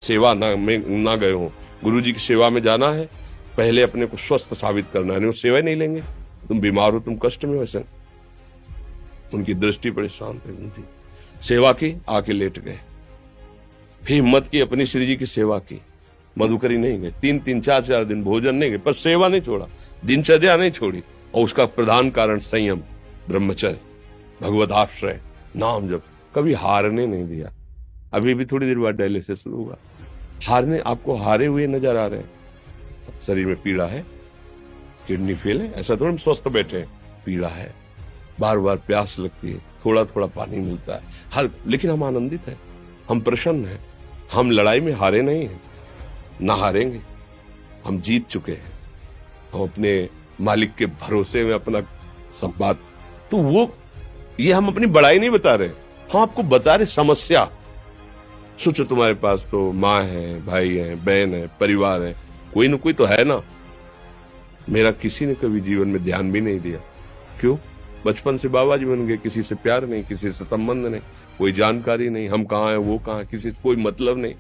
सेवा ना गए हो, गुरुजी की सेवा में जाना है, पहले अपने को स्वस्थ साबित करना है, नहीं वो सेवा नहीं लेंगे। तुम बीमार हो, तुम कष्ट में हो, ऐसे उनकी दृष्टि बड़ी शांत है। उनकी सेवा की, आके लेट गए। फिर हिम्मत की, अपनी श्री जी की सेवा की, मधुकरी नहीं गए, 3-3 4-4 दिन भोजन नहीं गए, पर सेवा नहीं छोड़ा, दिनचर्या नहीं छोड़ी। और उसका प्रधान कारण संयम, ब्रह्मचर्य, भगवत आश्रय, नाम जप, कभी हारने नहीं दिया। अभी भी थोड़ी देर बाद डायलिसिस शुरू हुआ। हारने, आपको हारे हुए नजर आ रहे हैं, शरीर में पीड़ा है, किडनी फेल है, ऐसा थोड़ा हम स्वस्थ बैठे हैं, पीड़ा है, बार बार प्यास लगती है, थोड़ा थोड़ा पानी मिलता है, लेकिन हम आनंदित हैं, हम प्रसन्न हैं, हम लड़ाई में हारे नहीं हैं, ना हारेंगे, हम जीत चुके हैं, हम अपने मालिक के भरोसे में अपना संवाद। तो वो ये हम अपनी बड़ाई नहीं बता रहे, हम आपको बता रहे समस्या। सोचो तुम्हारे पास तो माँ है, भाई है, बहन है, परिवार है, कोई न कोई तो है ना। मेरा किसी ने कभी जीवन में ध्यान भी नहीं दिया। क्यों? बचपन से बाबा जी बन गए, किसी से प्यार नहीं, किसी से संबंध नहीं, कोई जानकारी नहीं, हम कहाँ हैं वो कहाँ, किसी से कोई मतलब नहीं।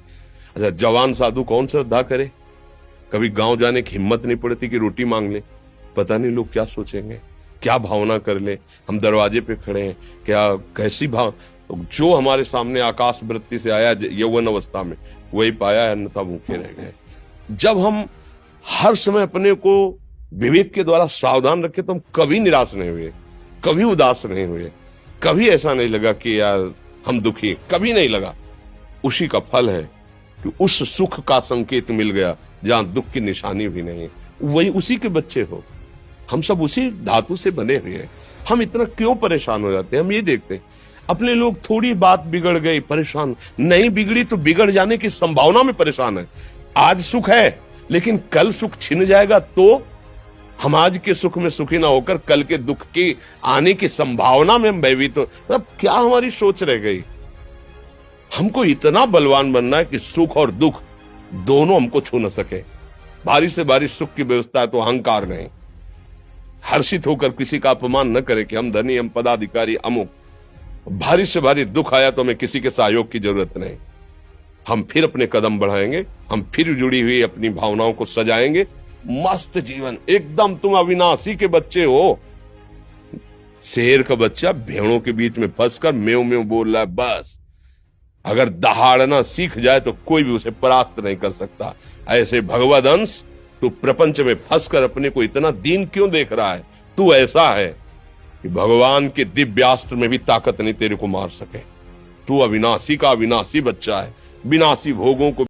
अच्छा, जवान साधु कौन श्रद्धा करे? कभी गांव जाने की हिम्मत नहीं पड़ती कि रोटी मांग ले, पता नहीं लोग क्या सोचेंगे, क्या भावना कर ले। हम दरवाजे पे खड़े हैं, क्या कैसी भाव, जो हमारे सामने आकाश वृत्ति से आया यौवन अवस्था में वही पाया, अन्यथा भूखे रह गए। जब हम हर समय अपने को विवेक के द्वारा सावधान रखे तो हम कभी निराश नहीं हुए, कभी उदास नहीं हुए, कभी ऐसा नहीं लगा कि यार हम दुखी, कभी नहीं लगा। उसी का फल है कि उस सुख का संकेत मिल गया जहां दुख की निशानी भी नहीं, वही उसी के बच्चे हो। हम सब उसी धातु से बने हुए हैं। हम इतना क्यों परेशान हो जाते हैं? हम ये देखते हैं अपने लोग, थोड़ी बात बिगड़ गई परेशान, नहीं बिगड़ी तो बिगड़ जाने की संभावना में परेशान है। आज सुख है लेकिन कल सुख छिन जाएगा तो हम आज के सुख में सुखी ना होकर कल के दुख की आने की संभावना में हम भयभीत हो। अब क्या हमारी सोच रह गई? हमको इतना बलवान बनना है कि सुख और दुख दोनों हमको छू न सके। भारी से भारी सुख की व्यवस्था है तो अहंकार नहीं, हर्षित होकर किसी का अपमान न करे कि हम धनी, हम पदाधिकारी, अमुक। भारी से भारी दुख आया तो हमें किसी के सहयोग की जरूरत नहीं, हम फिर अपने कदम बढ़ाएंगे, हम फिर जुड़ी हुई अपनी भावनाओं को सजाएंगे। मस्त जीवन एकदम। तुम अविनाशी के बच्चे हो। शेर का बच्चा भेड़ों के बीच में फंसकर म्यों म्यों बोल रहा है, बस अगर दहाड़ना सीख जाए तो कोई भी उसे परास्त नहीं कर सकता। ऐसे भगवद अंश, तू प्रपंच में फंसकर अपने को इतना दीन क्यों देख रहा है? तू ऐसा है कि भगवान के दिव्यास्त्र में भी ताकत नहीं तेरे को मार सके। तू अविनाशी का अविनाशी बच्चा है, विनाशी भोगों को